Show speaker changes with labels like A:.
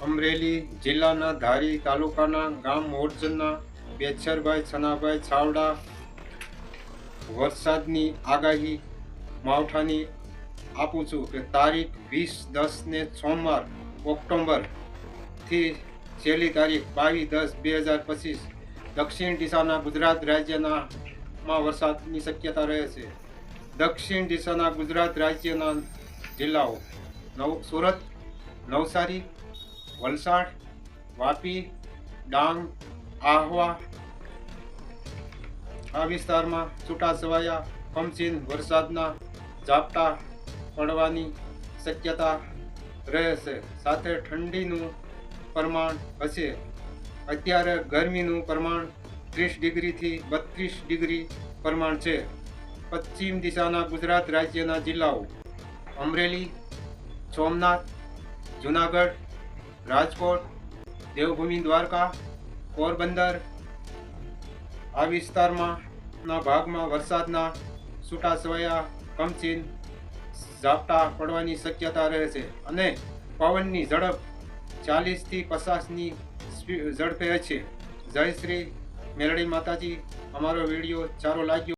A: અમરેલી જિલ્લાના ધારી તાલુકાના ગામ મોરચંદના બેચરભાઈ છનાભાઈ છાવડા વરસાદની આગાહી માવઠાની આપું છું કે તારીખ 20/10 ને સોમવાર ઓક્ટોબરથી છેલ્લી તારીખ 22/10/2025 દક્ષિણ દિશાના ગુજરાત રાજ્યમાં વરસાદની શક્યતા રહે છે. દક્ષિણ દિશાના ગુજરાત રાજ્યના જિલ્લાઓ સુરત, નવસારી, વલસાડ, વાપી, ડાંગ, આહવા આ વિસ્તારમાં છૂટાછવાયા કમચીન વરસાદના ઝાપટા પડવાની શક્યતા રહેશે. સાથે ઠંડીનું પ્રમાણ હશે. અત્યારે ગરમીનું પ્રમાણ 30 ડિગ્રીથી 32 ડિગ્રી પ્રમાણ છે. પશ્ચિમ દિશાના ગુજરાત રાજ્યના જિલ્લાઓ અમરેલી, સોમનાથ, જુનાગઢ, રાજકોટ, દેવભૂમિ દ્વારકા, પોરબંદર આ વિસ્તારના ભાગમાં વરસાદના છૂટાછવાયા કમચીન ઝાપટા પડવાની શક્યતા રહે છે અને પવનની ઝડપ 40થી 50ની ઝડપે છે. જય શ્રી મેલડી માતાજી. અમારો વિડીયો સારો લાગ્યો